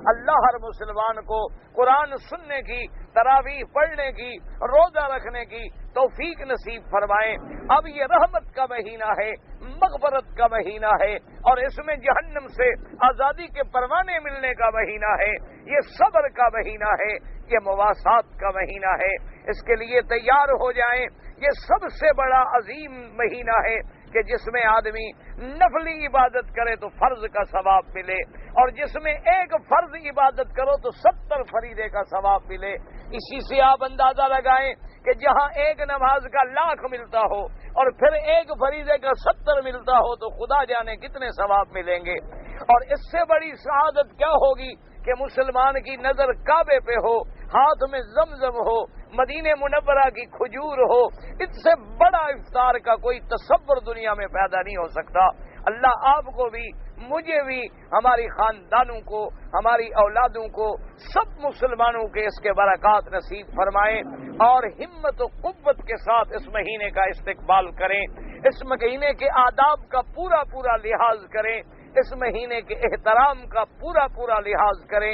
اللہ ہر مسلمان کو قرآن سننے کی، تراویح پڑھنے کی، روزہ رکھنے کی توفیق نصیب فرمائیں۔ اب یہ رحمت کا مہینہ ہے، مغفرت کا مہینہ ہے، اور اس میں جہنم سے آزادی کے پروانے ملنے کا مہینہ ہے، یہ صبر کا مہینہ ہے، یہ مواسات کا مہینہ ہے۔ اس کے لیے تیار ہو جائیں۔ یہ سب سے بڑا عظیم مہینہ ہے کہ جس میں آدمی نفلی عبادت کرے تو فرض کا ثواب ملے، اور جس میں ایک فرض عبادت کرو تو 70 فریضے کا ثواب ملے۔ اسی سے آپ اندازہ لگائیں کہ جہاں ایک نماز کا 1,00,000 ملتا ہو اور پھر ایک فریضے کا 70 ملتا ہو تو خدا جانے کتنے ثواب ملیں گے۔ اور اس سے بڑی سعادت کیا ہوگی کہ مسلمان کی نظر کعبے پہ ہو، ہاتھ میں زمزم ہو، مدینہ منورہ کی کھجور ہو۔ اس سے بڑا افطار کا کوئی تصور دنیا میں پیدا نہیں ہو سکتا۔ اللہ آپ کو بھی، مجھے بھی، ہماری خاندانوں کو، ہماری اولادوں کو، سب مسلمانوں کے اس کے برکات نصیب فرمائیں، اور ہمت و قوت کے ساتھ اس مہینے کا استقبال کریں، اس مہینے کے آداب کا پورا پورا لحاظ کریں، اس مہینے کے احترام کا پورا پورا لحاظ کریں،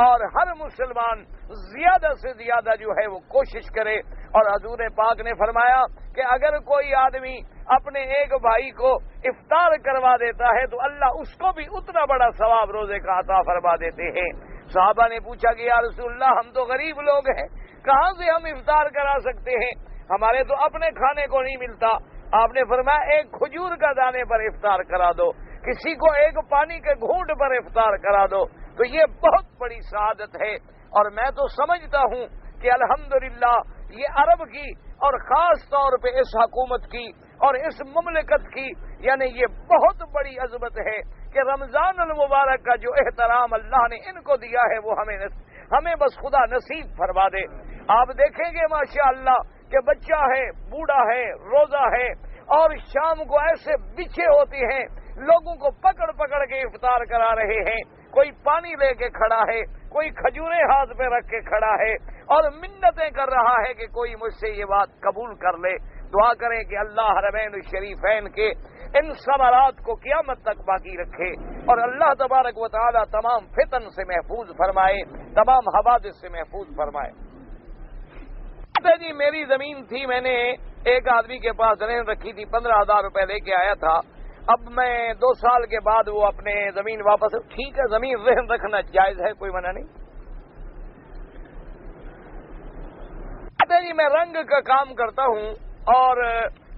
اور ہر مسلمان زیادہ سے زیادہ جو ہے وہ کوشش کرے۔ اور حضور پاک نے فرمایا کہ اگر کوئی آدمی اپنے ایک بھائی کو افطار کروا دیتا ہے تو اللہ اس کو بھی اتنا بڑا ثواب روزے کا عطا فرما دیتے ہیں۔ صحابہ نے پوچھا کہ یا رسول اللہ، ہم تو غریب لوگ ہیں، کہاں سے ہم افطار کرا سکتے ہیں؟ ہمارے تو اپنے کھانے کو نہیں ملتا۔ آپ نے فرمایا ایک کھجور کا دانے پر افطار کرا دو، کسی کو ایک پانی کے گھونٹ پر افطار کرا دو، تو یہ بہت بڑی سعادت ہے۔ اور میں تو سمجھتا ہوں کہ الحمدللہ یہ عرب کی اور خاص طور پہ اس حکومت کی اور اس مملکت کی، یعنی یہ بہت بڑی عظمت ہے کہ رمضان المبارک کا جو احترام اللہ نے ان کو دیا ہے وہ ہمیں بس خدا نصیب فرما دے۔ آپ دیکھیں گے ماشاءاللہ کہ بچہ ہے، بوڑھا ہے، روزہ ہے، اور شام کو ایسے بچھے ہوتے ہیں، لوگوں کو پکڑ پکڑ کے افطار کرا رہے ہیں، کوئی پانی لے کے کھڑا ہے، کوئی کھجوریں ہاتھ پہ رکھ کے کھڑا ہے، اور منتیں کر رہا ہے کہ کوئی مجھ سے یہ بات قبول کر لے۔ دعا کریں کہ اللہ حرمین الشریفین کے ان ثمرات کو قیامت تک باقی رکھے، اور اللہ تبارک و تعالی تمام فتن سے محفوظ فرمائے، تمام حوادث سے محفوظ فرمائے۔ جی میری زمین تھی، میں نے ایک آدمی کے پاس رہن رکھی تھی، 15,000 روپے لے کے آیا تھا۔ اب میں 2 سال کے بعد وہ اپنے زمین واپس، ٹھیک ہے زمین رہن رکھنا جائز ہے، کوئی منع نہیں۔ جی میں رنگ کا کام کرتا ہوں، اور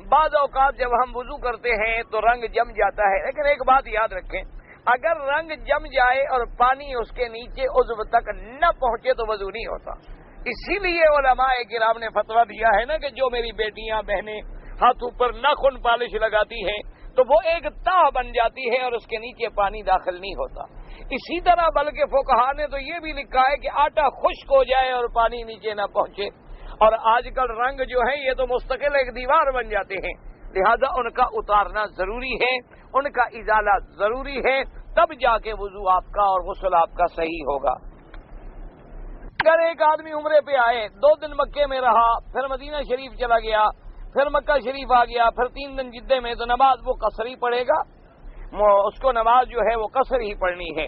بعض اوقات جب ہم وضو کرتے ہیں تو رنگ جم جاتا ہے، لیکن ایک بات یاد رکھیں، اگر رنگ جم جائے اور پانی اس کے نیچے عضو تک نہ پہنچے تو وضو نہیں ہوتا۔ اسی لیے علماء کرام نے فتویٰ دیا ہے نا کہ جو میری بیٹیاں بہنیں ہاتھوں پر ناخن پالش لگاتی ہیں تو وہ ایک تاہ بن جاتی ہے اور اس کے نیچے پانی داخل نہیں ہوتا۔ اسی طرح بلکہ فقہاء نے تو یہ بھی لکھا ہے کہ آٹا خشک ہو جائے اور پانی نیچے نہ پہنچے، اور آج کل رنگ جو ہے یہ تو مستقل ایک دیوار بن جاتے ہیں، لہذا ان کا اتارنا ضروری ہے، ان کا ازالہ ضروری ہے، تب جا کے وضو آپ کا اور غسل آپ کا صحیح ہوگا۔ اگر ایک آدمی عمرے پہ آئے، 2 دن مکے میں رہا، پھر مدینہ شریف چلا گیا، پھر مکہ شریف آ گیا، پھر 3 دن جدے میں، تو نماز وہ قصر ہی پڑھے گا، اس کو نماز جو ہے وہ قصر ہی پڑھنی ہے۔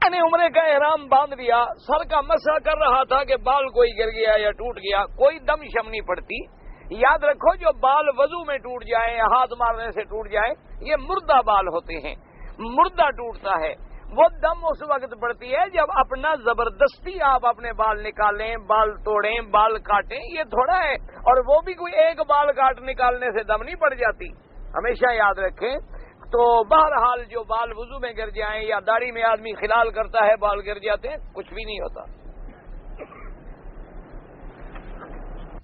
میں نے عمرے کا احرام باندھ لیا، سر کا مسح کر رہا تھا کہ بال کوئی گر گیا یا ٹوٹ گیا، کوئی دم شم نہیں پڑتی۔ یاد رکھو جو بال وضو میں ٹوٹ جائیں یا ہاتھ مارنے سے ٹوٹ جائیں یہ مردہ بال ہوتے ہیں، مردہ ٹوٹتا ہے، وہ دم اس وقت پڑتی ہے جب اپنا زبردستی آپ اپنے بال نکالیں، بال توڑیں، بال کاٹیں، یہ تھوڑا ہے، اور وہ بھی کوئی ایک بال کاٹ نکالنے سے دم نہیں پڑ جاتی، ہمیشہ یاد رکھیں۔ تو بہرحال جو بال وضو میں گر جائیں یا داڑھی میں آدمی خلال کرتا ہے بال گر جاتے ہیں، کچھ بھی نہیں ہوتا۔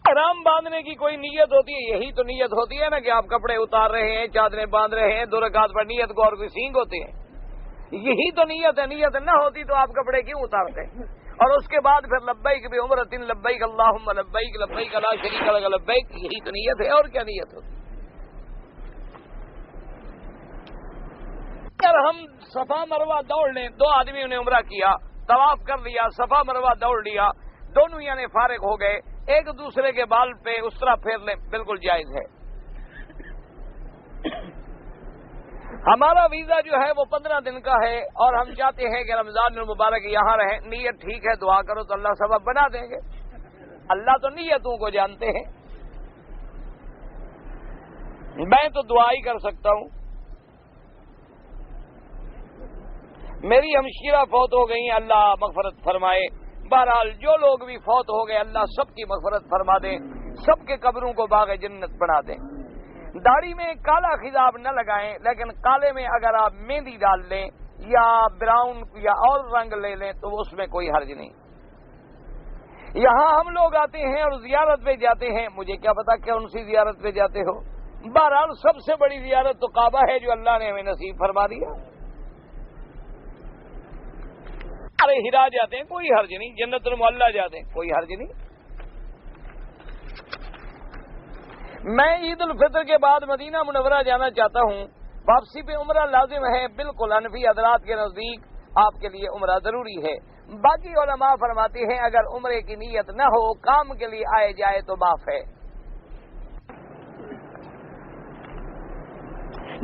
احرام باندھنے کی کوئی نیت ہوتی ہے، یہی تو نیت ہوتی ہے نا کہ آپ کپڑے اتار رہے ہیں، چادریں باندھ رہے ہیں، 2 رکعت پر نیت کو، اور کوئی سینگ ہوتے ہیں، یہی تو نیت ہے۔ نیت نہ ہوتی تو آپ کپڑے کیوں اتارتے ہیں؟ اور اس کے بعد پھر لبیک بعمرۃ لبیک اللہم لبیک لبیک لا شریک لک لبیک، یہی تو نیت ہے، اور کیا نیت ہوتی؟ اگر ہم صفا مروہ دوڑ لیں، 2 آدمیوں نے عمرہ کیا، طواف کر لیا، صفا مروہ دوڑ لیا، دونوں یعنی فارغ ہو گئے، ایک دوسرے کے بال پہ اس طرح پھیر لیں، بالکل جائز ہے۔ ہمارا ویزا جو ہے وہ 15 دن کا ہے اور ہم چاہتے ہیں کہ رمضان المبارک یہاں رہیں. نیت ٹھیک ہے, دعا کرو تو اللہ سبب بنا دیں گے. اللہ تو نیتوں کو جانتے ہیں, میں تو دعا ہی کر سکتا ہوں. میری ہمشیرہ فوت ہو گئی, اللہ مغفرت فرمائے. بہرحال جو لوگ بھی فوت ہو گئے اللہ سب کی مغفرت فرما دیں, سب کے قبروں کو باغ جنت بنا دیں. داڑھی میں کالا خضاب نہ لگائیں, لیکن کالے میں اگر آپ مہندی ڈال لیں یا براؤن یا اور رنگ لے لیں تو اس میں کوئی حرج نہیں. یہاں ہم لوگ آتے ہیں اور زیارت پہ جاتے ہیں, مجھے کیا پتا کون سی زیارت پہ جاتے ہو. بہرحال سب سے بڑی زیارت تو کعبہ ہے جو اللہ نے ہمیں نصیب فرما دیا. ارے ہرا جاتے ہیں کوئی حرج نہیں, جنت المعلا جاتے ہیں کوئی حرج نہیں. میں عید الفطر کے بعد مدینہ منورہ جانا چاہتا ہوں. واپسی پہ عمرہ لازم ہے. بالکل حنفی حضرات کے نزدیک آپ کے لیے عمرہ ضروری ہے. باقی علماء فرماتے ہیں اگر عمرے کی نیت نہ ہو, کام کے لیے آئے جائے تو معاف ہے.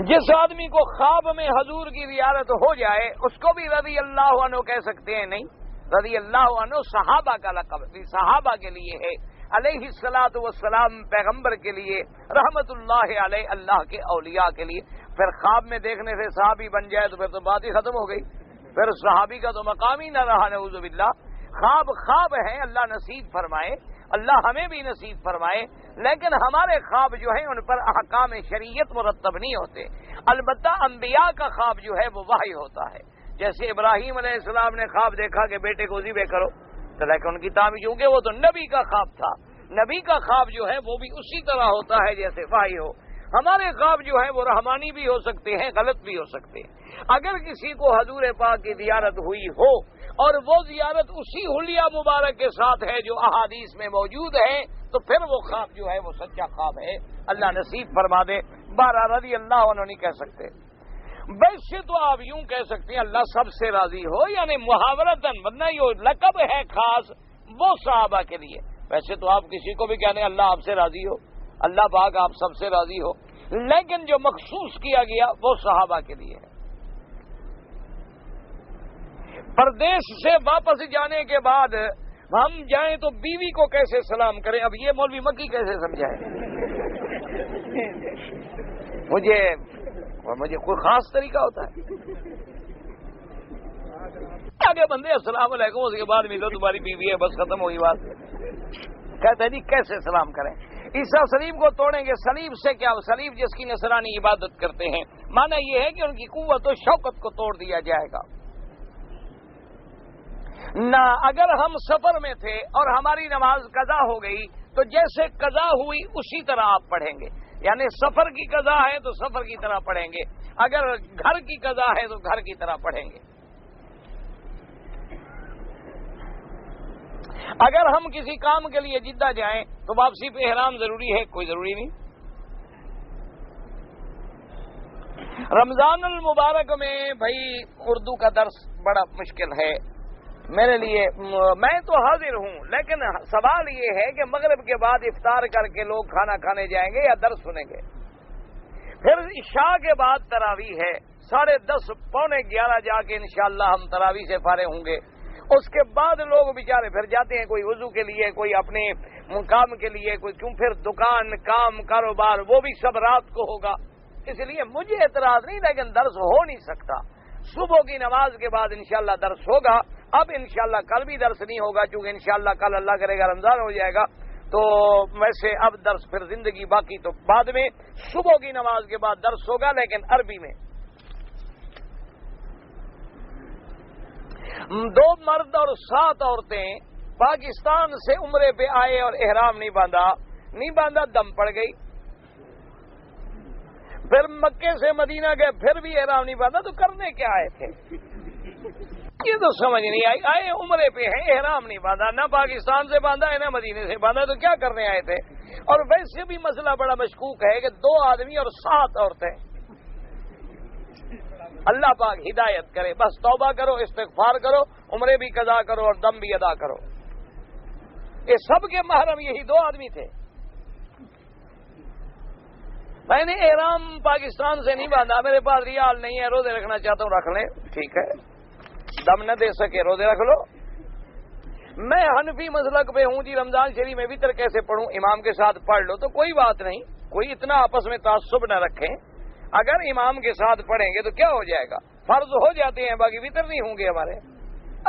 جس آدمی کو خواب میں حضور کی زیارت ہو جائے اس کو بھی رضی اللہ عنہ کہہ سکتے ہیں. نہیں, رضی اللہ عنہ صحابہ کا لقب صحابہ کے لیے ہے. علیہ الصلوۃ والسلام پیغمبر کے لیے, رحمت اللہ علیہ اللہ کے اولیاء کے لیے. پھر خواب میں دیکھنے سے صحابی بن جائے تو پھر تو بات ہی ختم ہو گئی, پھر صحابی کا تو مقام ہی نہ رہا, نعوذ باللہ. خواب ہے, اللہ نصیب فرمائے, اللہ ہمیں بھی نصیب فرمائے. لیکن ہمارے خواب جو ہیں ان پر احکام شریعت مرتب نہیں ہوتے. البتہ انبیاء کا خواب جو ہے وہ وحی ہوتا ہے. جیسے ابراہیم علیہ السلام نے خواب دیکھا کہ بیٹے کو ذبح کرو, تو لیکن ان کی تعبیر چونکہ وہ تو نبی کا خواب تھا, نبی کا خواب جو ہے وہ بھی اسی طرح ہوتا ہے جیسے وحی ہو. ہمارے خواب جو ہیں وہ رحمانی بھی ہو سکتے ہیں, غلط بھی ہو سکتے ہیں. اگر کسی کو حضور پاک کی زیارت ہوئی ہو اور وہ زیارت اسی حلیہ مبارک کے ساتھ ہے جو احادیث میں موجود ہے تو پھر وہ خواب جو ہے وہ سچا خواب ہے. اللہ نصیب فرما دے. 12 رضی اللہ عنہ نہیں کہہ سکتے. ویسے تو آپ یوں کہہ سکتے ہیں اللہ سب سے راضی ہو, یعنی محاورتاً, ورنہ یہ لقب ہے خاص وہ صحابہ کے لیے. ویسے تو آپ کسی کو بھی کہتے ہیں اللہ آپ سے راضی ہو, اللہ پاک آپ سب سے راضی ہو, لیکن جو مخصوص کیا گیا وہ صحابہ کے لیے ہے. پردیش سے واپس جانے کے بعد ہم جائیں تو بیوی کو کیسے سلام کریں, اب یہ مولوی مکی کیسے سمجھائے. مجھے کوئی خاص طریقہ ہوتا ہے. آگے بندے السلام علیکم, اس کے بعد ملو تمہاری بیوی ہے, بس ختم ہوئی بات. کہتے ہیں جی کیسے سلام کریں. عیسیٰ صلیب کو توڑیں گے. صلیب سے کیا, صلیب جس کی نصرانی عبادت کرتے ہیں, معنی یہ ہے کہ ان کی قوت و شوکت کو توڑ دیا جائے گا. نہ اگر ہم سفر میں تھے اور ہماری نماز قضا ہو گئی تو جیسے قضا ہوئی اسی طرح آپ پڑھیں گے. یعنی سفر کی قضا ہے تو سفر کی طرح پڑھیں گے, اگر گھر کی قضا ہے تو گھر کی طرح پڑھیں گے. اگر ہم کسی کام کے لیے جدہ جائیں تو واپسی پہ احرام ضروری ہے, کوئی ضروری نہیں. رمضان المبارک میں بھائی اردو کا درس بڑا مشکل ہے میرے لیے. میں تو حاضر ہوں, لیکن سوال یہ ہے کہ مغرب کے بعد افطار کر کے لوگ کھانا کھانے جائیں گے یا درس سنیں گے. پھر عشاء کے بعد تراویح ہے, 10:30 پونے 11 جا کے انشاءاللہ ہم تراویح سے فارغ ہوں گے. اس کے بعد لوگ بیچارے پھر جاتے ہیں, کوئی وضو کے لیے, کوئی اپنے کام کے لیے, کوئی کیوں, پھر دکان کام کاروبار وہ بھی سب رات کو ہوگا. اس لیے مجھے اعتراض نہیں, لیکن درس ہو نہیں سکتا. صبح کی نماز کے بعد انشاءاللہ درس ہوگا. اب انشاءاللہ کل بھی درس نہیں ہوگا چونکہ انشاءاللہ کل اللہ کرے گا رمضان ہو جائے گا, تو ویسے اب درس پھر زندگی باقی تو بعد میں صبح کی نماز کے بعد درس ہوگا, لیکن عربی میں. 2 مرد اور 7 عورتیں پاکستان سے عمرے پہ آئے اور احرام نہیں باندھا, دم پڑ گئی. پھر مکے سے مدینہ گئے, پھر بھی احرام نہیں باندھا, تو کرنے کیا آئے تھے یہ تو سمجھ نہیں آئی. آئے عمرے پہ ہیں, احرام نہیں باندھا, نہ پاکستان سے باندھا ہے نہ مدینے سے باندھا, تو کیا کرنے آئے تھے. اور ویسے بھی مسئلہ بڑا مشکوک ہے کہ 2 آدمی اور 7 عورتیں. اللہ پاک ہدایت کرے. بس توبہ کرو, استغفار کرو, عمرے بھی قضا کرو اور دم بھی ادا کرو. یہ سب کے محرم یہی 2 آدمی تھے. میں نے احرام پاکستان سے نہیں باندھا، میرے پاس ریال نہیں ہے، روزے رکھنا چاہتا ہوں، رکھ لیں، ٹھیک ہے، دم نہ دے سکے روزے رکھ لو۔ میں حنفی مسلک پہ ہوں جی، رمضان شریف میں وتر کیسے پڑھوں؟ امام کے ساتھ پڑھ لو تو کوئی بات نہیں، کوئی اتنا آپس میں تعصب نہ رکھیں، اگر امام کے ساتھ پڑھیں گے تو کیا ہو جائے گا، فرض ہو جاتے ہیں، باقی وتر نہیں ہوں گے ہمارے۔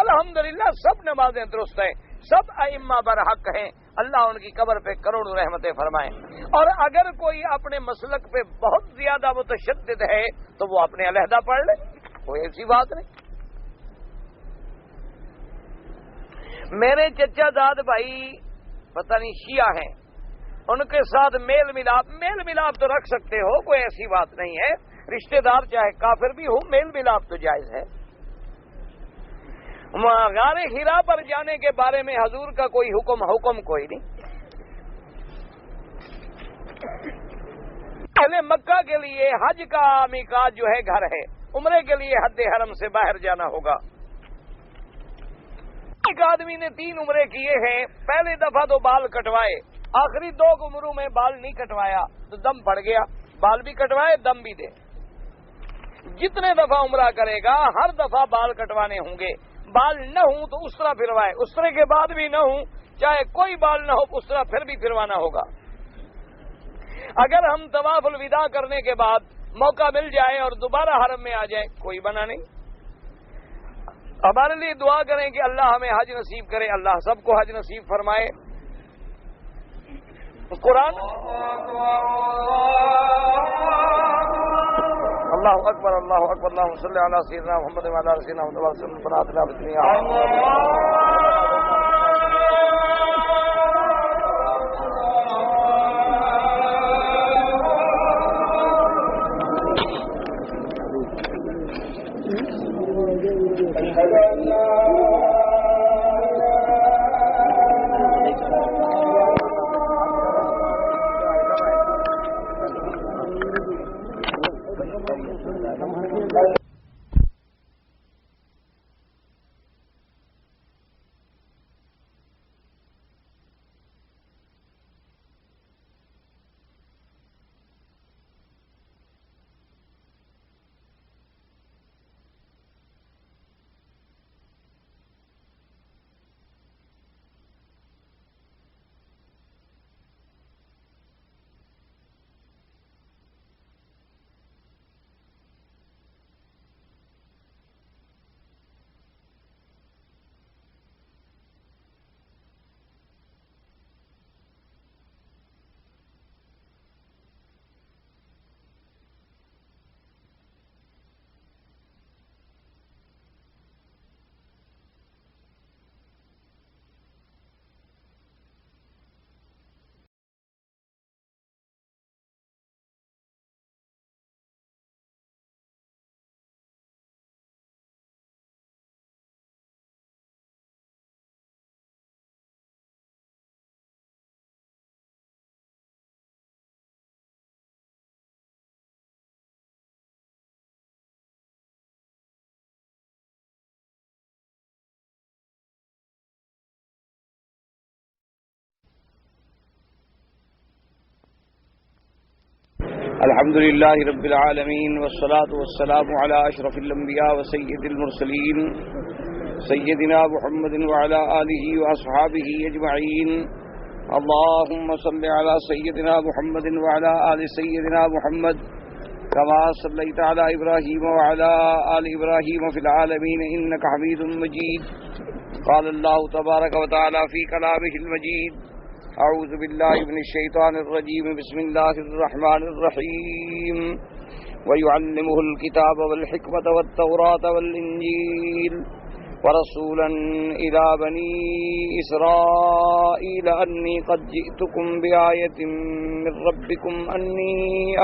الحمدللہ سب نمازیں درست ہیں، سب ائمہ برحق ہیں، اللہ ان کی قبر پہ کروڑوں رحمتیں فرمائیں۔ اور اگر کوئی اپنے مسلک پہ بہت زیادہ متشدد ہے تو وہ اپنے علیحدہ پڑھ لے، کوئی ایسی بات نہیں۔ میرے چچا داد بھائی پتہ نہیں شیعہ ہیں، ان کے ساتھ میل ملاپ تو رکھ سکتے ہو، کوئی ایسی بات نہیں ہے، رشتہ دار چاہے کافر بھی ہو، میل ملاپ تو جائز ہے۔ غار حرا پر جانے کے بارے میں حضور کا کوئی حکم کوئی نہیں۔ اہل مکہ کے لیے حج کا میقات جو ہے گھر ہے، عمرے کے لیے حد حرم سے باہر جانا ہوگا۔ ایک آدمی نے 3 عمرے کیے ہیں، پہلے دفعہ تو بال کٹوائے، آخری 2 عمروں میں بال نہیں کٹوایا تو دم پڑ گیا، بال بھی کٹوائے دم بھی دے۔ جتنے دفعہ عمرہ کرے گا ہر دفعہ بال کٹوانے ہوں گے، بال نہ ہوں تو اسرا پھروائے، اسرے کے بعد بھی نہ ہوں، چاہے کوئی بال نہ ہو اسرا پھر بھی پھروانا ہوگا۔ اگر ہم طواف الوداع کرنے کے بعد موقع مل جائے اور دوبارہ حرم میں آ جائے کوئی بنا نہیں۔ ہمارے لیے دعا کریں کہ اللہ ہمیں حج نصیب کرے، اللہ سب کو حج نصیب فرمائے۔ قرآن اللہ اکبر اللہ اکبر اللہم صلی علی سیدنا محمد وعلی آل سیدنا محمد وسلم بناتنا بدنیا۔ الحمد لله رب العالمين والصلاة والسلام على أشرف الأنبياء وسيد المرسلين سيدنا محمد وعلى آله وأصحابه أجمعين اللهم صل على سيدنا محمد وعلى آل سيدنا محمد كما صليت على إبراهيم وعلى آل إبراهيم في العالمين إنك حميد مجيد قال الله تبارك وتعالى في كلامه المجيد اعوذ باللہ من الشیطان الرجیم بسم اللہ الرحمن الرحیم ویعلمہ الکتاب والحکمت والتوراة والانجیل ورسولا الى بنی اسرائیل انی قد جئتکم بآیت من ربکم انی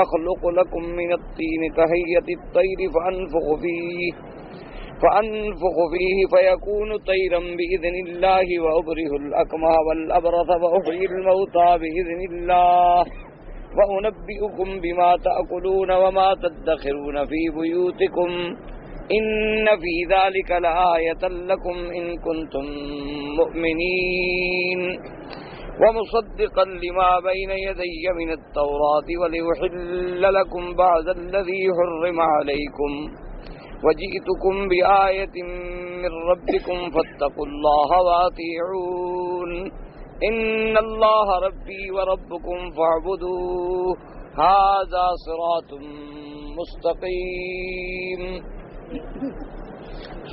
اخلق لکم من الطین کہیت الطیر فأنفخ فيه فيكون طيرا بإذن الله وأبرئ الأكمه والأبرص وأحيي الموتى بإذن الله وأنبئكم بما تأكلون وما تدخرون في بيوتكم إن في ذلك لآية لكم إن كنتم مؤمنين ومصدقا لما بين يدي من التوراة ولأحل لكم بعض الذي حرم عليكم وجئتكم بآية من ربكم فاتقوا الله وأطيعون إن الله ربي وربكم فاعبدوه هذا صراط مستقیم۔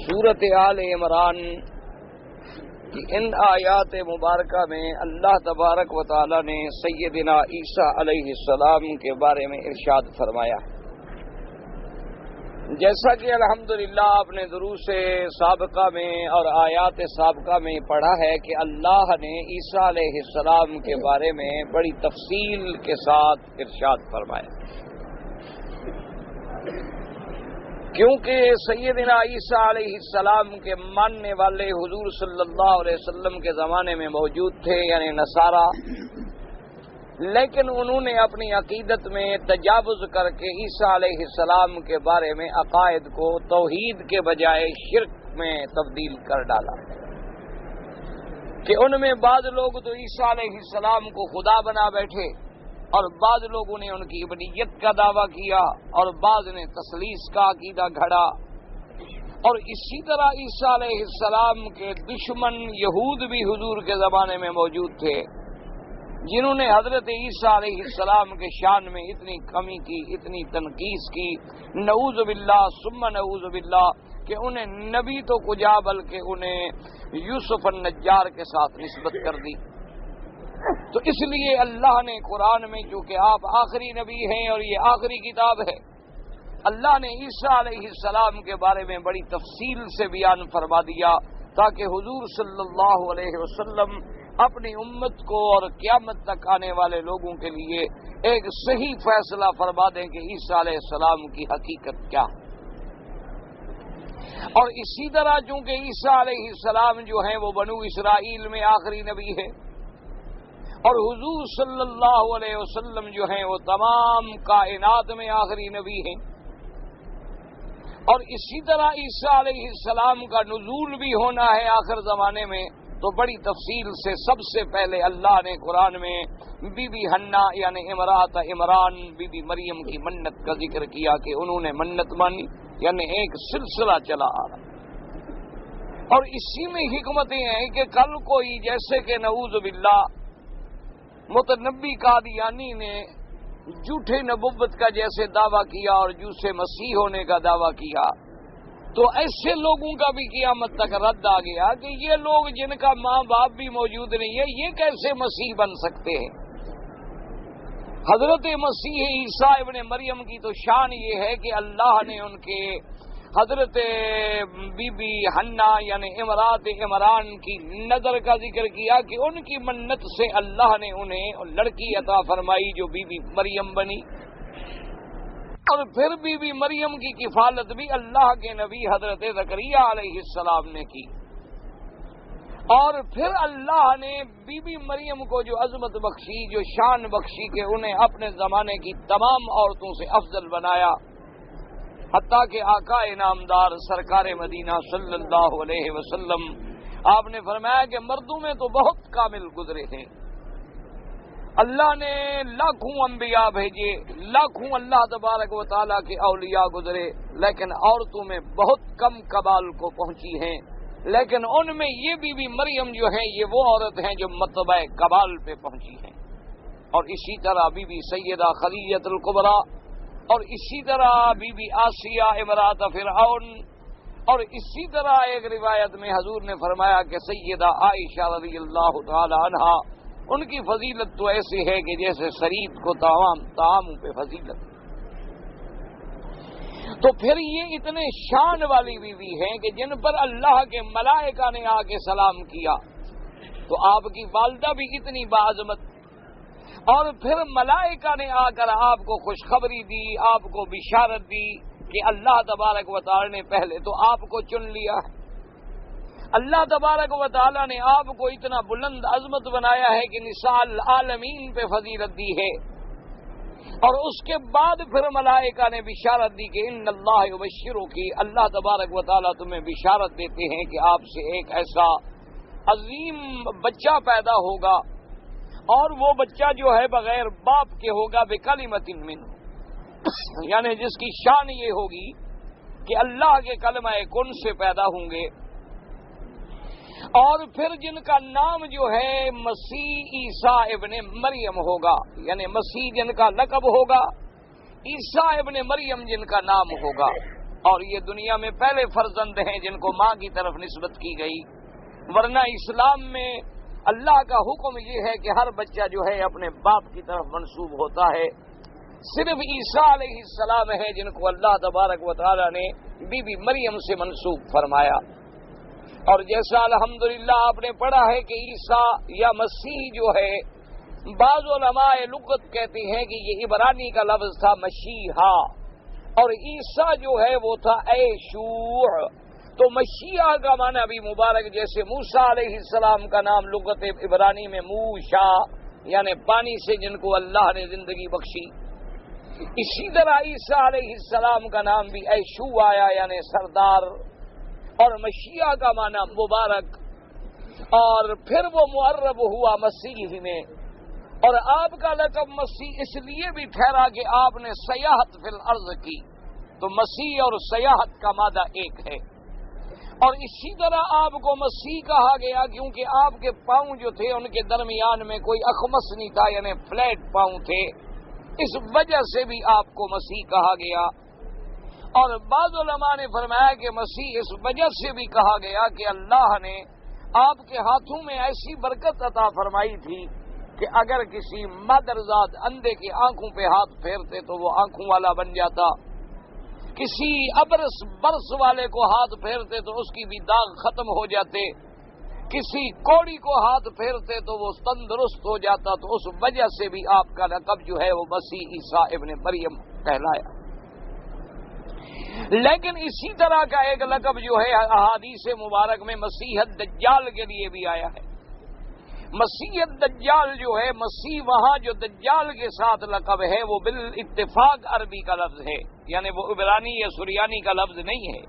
سورۃ آل عمران کی ان آیات مبارکہ میں اللہ تبارک و تعالی نے سیدنا عیسیٰ علیہ السلام کے بارے میں ارشاد فرمایا، جیسا کہ الحمدللہ آپ نے دروس سابقہ میں اور آیات سابقہ میں پڑھا ہے کہ اللہ نے عیسیٰ علیہ السلام کے بارے میں بڑی تفصیل کے ساتھ ارشاد فرمایا، کیونکہ سیدنا عیسیٰ علیہ السلام کے ماننے والے حضور صلی اللہ علیہ وسلم کے زمانے میں موجود تھے، یعنی نصارہ، لیکن انہوں نے اپنی عقیدت میں تجاوز کر کے عیسیٰ علیہ السلام کے بارے میں عقائد کو توحید کے بجائے شرک میں تبدیل کر ڈالا، کہ ان میں بعض لوگ تو عیسیٰ علیہ السلام کو خدا بنا بیٹھے، اور بعض لوگوں نے ان کی ابنیت کا دعویٰ کیا، اور بعض نے تثلیث کا عقیدہ گھڑا، اور اسی طرح عیسیٰ علیہ السلام کے دشمن یہود بھی حضور کے زمانے میں موجود تھے، جنہوں نے حضرت عیسیٰ علیہ السلام کے شان میں اتنی کمی کی، اتنی تنقیص کی، نعوذ باللہ ثم نعوذ باللہ، کہ انہیں نبی تو کجا بلکہ انہیں یوسف النجار کے ساتھ نسبت کر دی۔ تو اس لیے اللہ نے قرآن میں، چونکہ آپ آخری نبی ہیں اور یہ آخری کتاب ہے، اللہ نے عیسیٰ علیہ السلام کے بارے میں بڑی تفصیل سے بیان فرما دیا، تاکہ حضور صلی اللہ علیہ وسلم اپنی امت کو اور قیامت تک آنے والے لوگوں کے لیے ایک صحیح فیصلہ فرما دیں کہ عیسیٰ علیہ السلام کی حقیقت کیا ہے۔ اور اسی طرح چونکہ عیسیٰ علیہ السلام جو ہیں وہ بنو اسرائیل میں آخری نبی ہے، اور حضور صلی اللہ علیہ وسلم جو ہیں وہ تمام کائنات میں آخری نبی ہیں، اور اسی طرح عیسیٰ علیہ السلام کا نزول بھی ہونا ہے آخر زمانے میں، تو بڑی تفصیل سے سب سے پہلے اللہ نے قرآن میں بی بی حنا یعنی امرات عمران بی بی مریم کی منت کا ذکر کیا کہ انہوں نے منت مانی، یعنی ایک سلسلہ چلا آ رہا، اور اسی میں حکمتیں ہیں کہ کل کوئی جیسے کہ نعوذ باللہ متنبی قادیانی نے جھوٹے نبوت کا جیسے دعویٰ کیا اور جھوٹے مسیح ہونے کا دعویٰ کیا، تو ایسے لوگوں کا بھی قیامت تک رد آ گیا کہ یہ لوگ جن کا ماں باپ بھی موجود نہیں ہے یہ کیسے مسیح بن سکتے ہیں۔ حضرت مسیح عیسیٰ ابن مریم کی تو شان یہ ہے کہ اللہ نے ان کے حضرت بی بی حنا یعنی امرات عمران کی نظر کا ذکر کیا کہ ان کی منت سے اللہ نے انہیں لڑکی عطا فرمائی جو بی بی مریم بنی، اور پھر بی بی مریم کی کفالت بھی اللہ کے نبی حضرت زکریا علیہ السلام نے کی، اور پھر اللہ نے بی بی مریم کو جو عظمت بخشی، جو شان بخشی کہ انہیں اپنے زمانے کی تمام عورتوں سے افضل بنایا، حتیٰ کہ آقا انعامدار سرکار مدینہ صلی اللہ علیہ وسلم آپ نے فرمایا کہ مردوں میں تو بہت کامل گزرے ہیں، اللہ نے لاکھوں انبیاء بھیجے، لاکھوں اللہ تبارک و تعالیٰ کے اولیاء گزرے، لیکن عورتوں میں بہت کم کمال کو پہنچی ہیں، لیکن ان میں یہ بی بی مریم جو ہیں یہ وہ عورت ہیں جو مرتبہ کمال پہ پہنچی ہیں، اور اسی طرح بی بی سیدہ خدیجہ الکبریٰ، اور اسی طرح بی بی آسیہ امرات فرعون، اور اسی طرح ایک روایت میں حضور نے فرمایا کہ سیدہ عائشہ رضی اللہ تعالی عنہا، ان کی فضیلت تو ایسی ہے کہ جیسے شریف کو تعاموں پہ فضیلت۔ تو پھر یہ اتنے شان والی بیوی ہیں کہ جن پر اللہ کے ملائکہ نے آ کے سلام کیا، تو آپ کی والدہ بھی اتنی باعظمت، اور پھر ملائکہ نے آ کر آپ کو خوشخبری دی، آپ کو بشارت دی کہ اللہ تبارک و تعالی نے پہلے تو آپ کو چن لیا ہے، اللہ تبارک و تعالی نے آپ کو اتنا بلند عظمت بنایا ہے کہ نساء العالمین پہ فضیلت دی ہے، اور اس کے بعد پھر ملائکہ نے بشارت دی کہ ان اللہ یبشرک، اللہ تبارک و تعالی تمہیں بشارت دیتے ہیں کہ آپ سے ایک ایسا عظیم بچہ پیدا ہوگا اور وہ بچہ جو ہے بغیر باپ کے ہوگا بکلمۃ منہ، یعنی جس کی شان یہ ہوگی کہ اللہ کے کلمہ کن سے پیدا ہوں گے۔ اور پھر جن کا نام جو ہے مسیح عیسیٰ ابن مریم ہوگا، یعنی مسیح جن کا لقب ہوگا، عیسیٰ ابن مریم جن کا نام ہوگا۔ اور یہ دنیا میں پہلے فرزند ہیں جن کو ماں کی طرف نسبت کی گئی، ورنہ اسلام میں اللہ کا حکم یہ ہے کہ ہر بچہ جو ہے اپنے باپ کی طرف منسوب ہوتا ہے۔ صرف عیسیٰ علیہ السلام ہے جن کو اللہ تبارک و تعالی نے بی بی مریم سے منسوب فرمایا۔ اور جیسا الحمدللہ آپ نے پڑھا ہے کہ عیسیٰ یا مسیح جو ہے، بعض علماء لغت کہتے ہیں کہ یہ عبرانی کا لفظ تھا مشیحا، اور عیسیٰ جو ہے وہ تھا ایشوع۔ تو مشیحا کا معنی بھی مبارک، جیسے موسیٰ علیہ السلام کا نام لغت عبرانی میں موشا، یعنی پانی سے جن کو اللہ نے زندگی بخشی، اسی طرح عیسیٰ علیہ السلام کا نام بھی ایشوع آیا، یعنی سردار، اور مشیحا کا معنی مبارک۔ اور پھر وہ معرب ہوا مسیح میں، اور آپ کا لقب مسیح اس لیے بھی ٹھہرا کہ آپ نے سیاحت فی الارض کی، تو مسیح اور سیاحت کا مادہ ایک ہے۔ اور اسی طرح آپ کو مسیح کہا گیا کیونکہ آپ کے پاؤں جو تھے ان کے درمیان میں کوئی اخمص نہیں تھا، یعنی فلیٹ پاؤں تھے، اس وجہ سے بھی آپ کو مسیح کہا گیا۔ اور بعض علماء نے فرمایا کہ مسیح اس وجہ سے بھی کہا گیا کہ اللہ نے آپ کے ہاتھوں میں ایسی برکت عطا فرمائی تھی کہ اگر کسی مادرزاد اندھے کی آنکھوں پہ ہاتھ پھیرتے تو وہ آنکھوں والا بن جاتا، کسی ابرس برس والے کو ہاتھ پھیرتے تو اس کی بھی داغ ختم ہو جاتے، کسی کوڑی کو ہاتھ پھیرتے تو وہ تندرست ہو جاتا، تو اس وجہ سے بھی آپ کا لقب جو ہے وہ مسیح عیسیٰ ابن مریم کہلایا۔ لیکن اسی طرح کا ایک لقب جو ہے احادیث مبارک میں مسیح الدجال کے لیے بھی آیا ہے۔ مسیح الدجال جو ہے، مسیح وہاں جو دجال کے ساتھ لقب ہے وہ بالاتفاق عربی کا لفظ ہے، یعنی وہ عبرانی یا سریانی کا لفظ نہیں ہے۔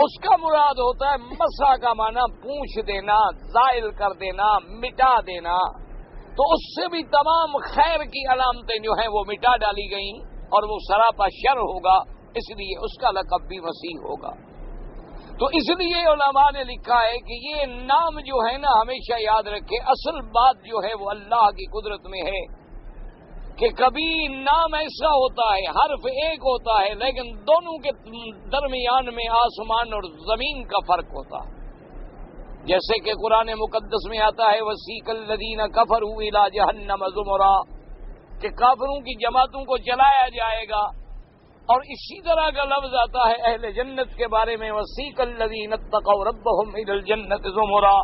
اس کا مراد ہوتا ہے مسح کا معنی پونچھ دینا، زائل کر دینا، مٹا دینا، تو اس سے بھی تمام خیر کی علامتیں جو ہیں وہ مٹا ڈالی گئیں، اور وہ سراپا شر ہوگا، اس لیے اس کا لقب بھی مسیح ہوگا۔ تو اس لیے علماء نے لکھا ہے کہ یہ نام جو ہے نا ہمیشہ یاد رکھے، اصل بات جو ہے وہ اللہ کی قدرت میں ہے کہ کبھی نام ایسا ہوتا ہے، حرف ایک ہوتا ہے لیکن دونوں کے درمیان میں آسمان اور زمین کا فرق ہوتا ہے۔ جیسے کہ قرآن مقدس میں آتا ہے وَسِیقَ الَّذِینَ كَفَرُوا إِلَىٰ جَهَنَّمَ زُمَرًا، کہ کافروں کی جماعتوں کو جلایا جائے گا۔ اور اسی طرح کا لفظ آتا ہے اہل جنت کے بارے میں وَسِیقَ الَّذِینَ اتَّقَوْا رَبَّهُمْ إِلَى الْجَنَّةِ زُمُرًا،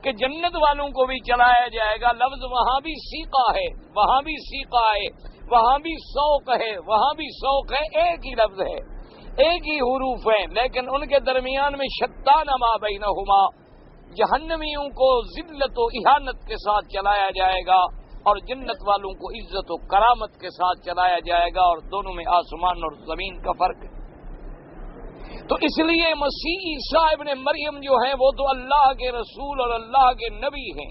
کہ جنت والوں کو بھی چلایا جائے گا۔ لفظ وہاں بھی سیقہ ہے، وہاں بھی سیقہ ہے، وہاں بھی سوق ہے، وہاں بھی سوق ہے، ایک ہی لفظ ہے، ایک ہی حروف ہیں، لیکن ان کے درمیان میں شتان ما بینہما۔ جہنمیوں کو ذلت و اہانت کے ساتھ چلایا جائے گا اور جنت والوں کو عزت و کرامت کے ساتھ چلایا جائے گا، اور دونوں میں آسمان اور زمین کا فرق ہے۔ تو اس لیے مسیح عیسیٰ ابن مریم جو ہیں وہ تو اللہ کے رسول اور اللہ کے نبی ہیں،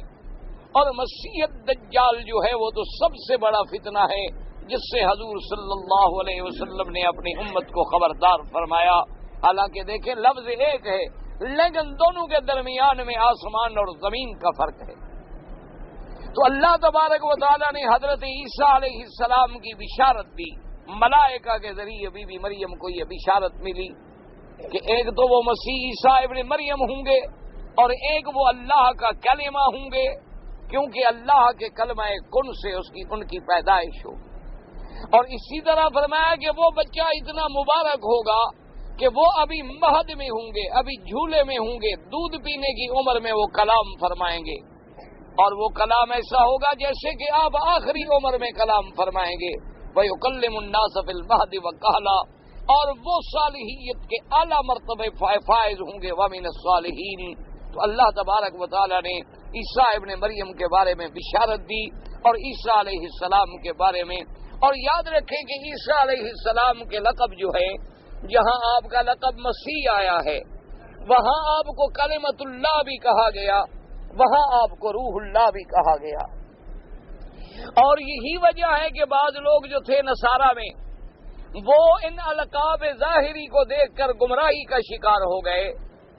اور مسیح الدجال جو ہے وہ تو سب سے بڑا فتنہ ہے جس سے حضور صلی اللہ علیہ وسلم نے اپنی امت کو خبردار فرمایا۔ حالانکہ دیکھیں لفظ ایک ہے لیکن دونوں کے درمیان میں آسمان اور زمین کا فرق ہے۔ تو اللہ تبارک و تعالیٰ نے حضرت عیسیٰ علیہ السلام کی بشارت دی، ملائکہ کے ذریعے بی بی مریم کو یہ بشارت ملی کہ ایک تو وہ مسیح عیسیٰ ابن مریم ہوں گے اور ایک وہ اللہ کا کلمہ ہوں گے، کیونکہ اللہ کے کلمہ کن سے ان کی پیدائش ہو۔ اور اسی طرح فرمایا کہ وہ بچہ اتنا مبارک ہوگا کہ وہ ابھی مہد میں ہوں گے، ابھی جھولے میں ہوں گے، دودھ پینے کی عمر میں وہ کلام فرمائیں گے، اور وہ کلام ایسا ہوگا جیسے کہ آپ آخری عمر میں کلام فرمائیں گے۔ وَيُكَلِّمُ النَّاسَ فِي الْمَهْدِ وَكَهْلًا، اور وہ صالحیت کے اعلیٰ مرتبے فائز ہوں گے، وَمِنَ الصَّالِحِينَ۔ تو اللہ تبارک و تعالیٰ نے عیسیٰ ابن مریم کے بارے میں بشارت دی اور عیسیٰ علیہ السلام کے بارے میں۔ اور یاد رکھیں کہ عیسیٰ علیہ السلام کے لقب جو ہے، جہاں آپ کا لقب مسیح آیا ہے وہاں آپ کو کلمۃ اللہ بھی کہا گیا، وہاں آپ کو روح اللہ بھی کہا گیا۔ اور یہی وجہ ہے کہ بعض لوگ جو تھے نصارہ میں وہ ان القاب ظاہری کو دیکھ کر گمراہی کا شکار ہو گئے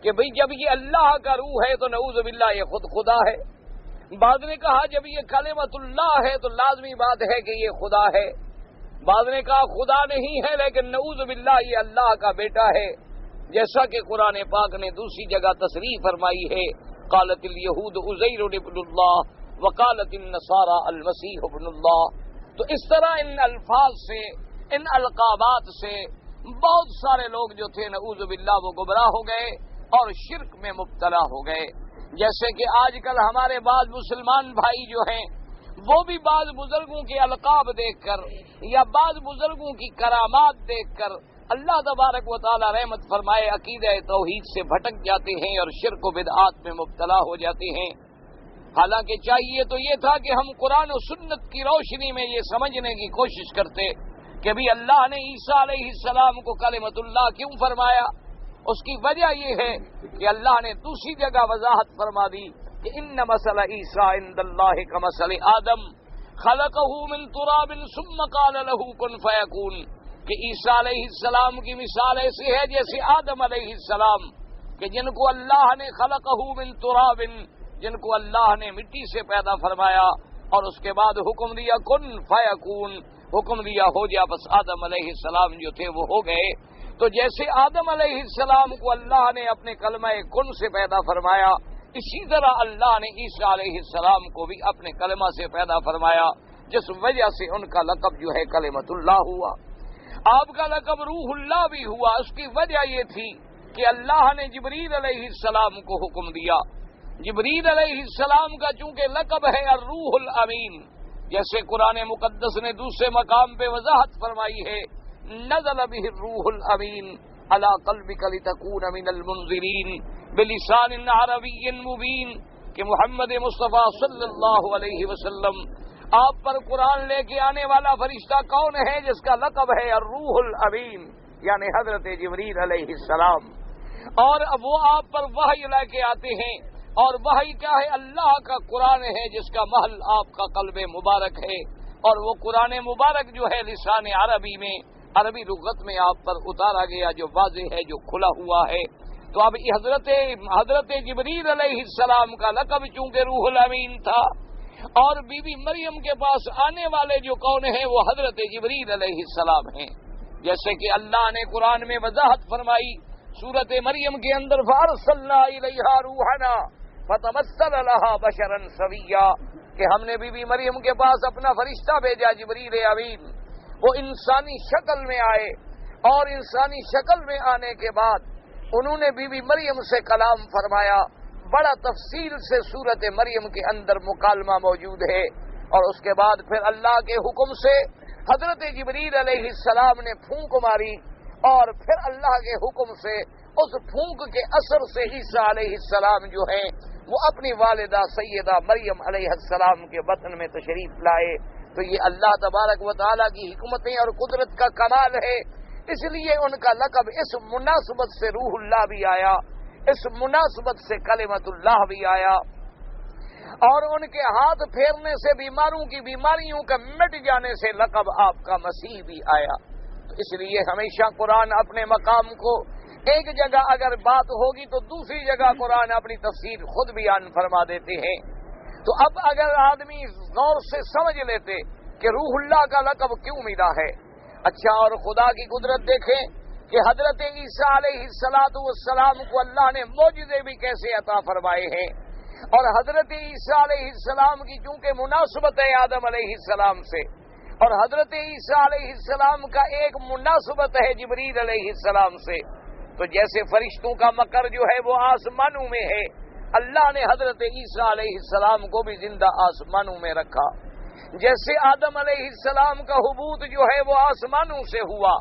کہ بھئی جب یہ اللہ کا روح ہے تو نعوذ باللہ یہ خود خدا ہے. بعض نے کہا جب یہ کلمۃ اللہ ہے تو لازمی بات ہے کہ یہ خدا ہے. بعض نے کہا خدا نہیں ہے لیکن نعوذ باللہ یہ اللہ کا بیٹا ہے، جیسا کہ قرآن پاک نے دوسری جگہ تصریح فرمائی ہے قالت الیہود عزیر ابن اللہ وقالت النصارى المسیح ابن اللہ. تو اس طرح ان الفاظ سے، ان القابات سے بہت سارے لوگ جو تھے نعوذ باللہ وہ گمراہ ہو گئے اور شرک میں مبتلا ہو گئے. جیسے کہ آج کل ہمارے بعض مسلمان بھائی جو ہیں وہ بھی بعض بزرگوں کے القاب دیکھ کر یا بعض بزرگوں کی کرامات دیکھ کر اللہ تبارک و تعالی رحمت فرمائے عقیدہ توحید سے بھٹک جاتے ہیں اور شرک و بدعات میں مبتلا ہو جاتے ہیں. حالانکہ چاہیے تو یہ تھا کہ ہم قرآن و سنت کی روشنی میں یہ سمجھنے کی کوشش کرتے کہ بھی اللہ نے عیسیٰ علیہ السلام کو کلمۃ اللہ کیوں فرمایا. اس کی وجہ یہ ہے کہ اللہ نے دوسری جگہ وضاحت فرما دی کہ ان مثل عیسیٰ عند اللہ کمثل آدم خلقہ من تراب ثم قال له کن فیکون، کہ عیسیٰ علیہ السلام کی مثال ایسی ہے جیسے آدم علیہ السلام کہ جن کو اللہ نے خلقہ من تراب، جن کو اللہ نے مٹی سے پیدا فرمایا اور اس کے بعد حکم دیا کن فیکون، حکم دیا ہو جا، بس آدم علیہ السلام جو تھے وہ ہو گئے. تو جیسے آدم علیہ السلام کو اللہ نے اپنے کلمہ کن سے پیدا فرمایا، اسی طرح اللہ نے عیسیٰ علیہ السلام کو بھی اپنے کلمہ سے پیدا فرمایا، جس وجہ سے ان کا لقب جو ہے کلمۃ اللہ ہوا. آپ کا لقب روح اللہ بھی ہوا. اس کی وجہ یہ تھی کہ اللہ نے جبریل علیہ السلام کو حکم دیا. جبریل علیہ السلام کا چونکہ لقب ہے الروح الامین، جیسے قرآن مقدس نے دوسرے مقام پہ وضاحت فرمائی ہے نزل به الروح الامین علی قلبک لتکون من المنذرین بلسان عربی مبین، کہ محمد مصطفیٰ صلی اللہ علیہ وسلم آپ پر قرآن لے کے آنے والا فرشتہ کون ہے جس کا لقب ہے الروح الامین، یعنی حضرت جبریل علیہ السلام. اور وہ آپ پر وحی لے کے آتے ہیں، اور وحی کیا ہے؟ اللہ کا قرآن ہے جس کا محل آپ کا قلب مبارک ہے، اور وہ قرآن مبارک جو ہے لسان عربی میں، عربی لغت میں آپ پر اتارا گیا، جو واضح ہے، جو کھلا ہوا ہے. تو اب حضرت جبریل علیہ السلام کا لقب چونکہ روح الامین تھا، اور بی بی مریم کے پاس آنے والے جو کون ہیں وہ حضرت جبریل علیہ السلام ہیں. جیسے کہ اللہ نے قرآن میں وضاحت فرمائی سورۃ مریم کے اندر فارسلنا الیہا روحنا فتمثل لها بشرا سویا، کہ ہم نے بی بی مریم کے پاس اپنا فرشتہ بھیجا جبریل امین. وہ انسانی شکل میں آئے، اور انسانی شکل میں آنے کے بعد انہوں نے بی بی مریم سے کلام فرمایا. بڑا تفصیل سے سورۃ مریم کے اندر مکالمہ موجود ہے. اور اس کے بعد پھر اللہ کے حکم سے حضرت جبریل علیہ السلام نے پھونک ماری، اور پھر اللہ کے حکم سے اس پھونک کے اثر سے عیسیٰ علیہ السلام جو ہیں وہ اپنی والدہ سیدہ مریم علیہ السلام کے بطن میں تشریف لائے. تو یہ اللہ تبارک و تعالیٰ کی حکمتیں اور قدرت کا کمال ہے. اس لیے ان کا لقب اس مناسبت سے روح اللہ بھی آیا، اس مناسبت سے کلمۃ اللہ بھی آیا، اور ان کے ہاتھ پھیرنے سے بیماروں کی بیماریوں کا مٹ جانے سے لقب آپ کا مسیح بھی آیا. تو اس لیے ہمیشہ قرآن اپنے مقام کو، ایک جگہ اگر بات ہوگی تو دوسری جگہ قرآن اپنی تفسیر خود بیان فرما دیتے ہیں. تو اب اگر آدمی غور سے سمجھ لیتے کہ روح اللہ کا لقب کیوں ملا ہے. اچھا، اور خدا کی قدرت دیکھیں کہ حضرت عیسیٰ علیہ السلام کو اللہ نے معجزے بھی کیسے عطا فرمائے ہیں، اور حضرت عیسیٰ علیہ السلام کی چونکہ مناسبت ہے آدم علیہ السلام سے، اور حضرت عیسیٰ علیہ السلام کا ایک مناسبت ہے جبریل علیہ السلام سے. تو جیسے فرشتوں کا مکر جو ہے وہ آسمانوں میں ہے، اللہ نے حضرت عیسیٰ علیہ السلام کو بھی زندہ آسمانوں میں رکھا. جیسے آدم علیہ السلام کا حبوط جو ہے وہ آسمانوں سے ہوا،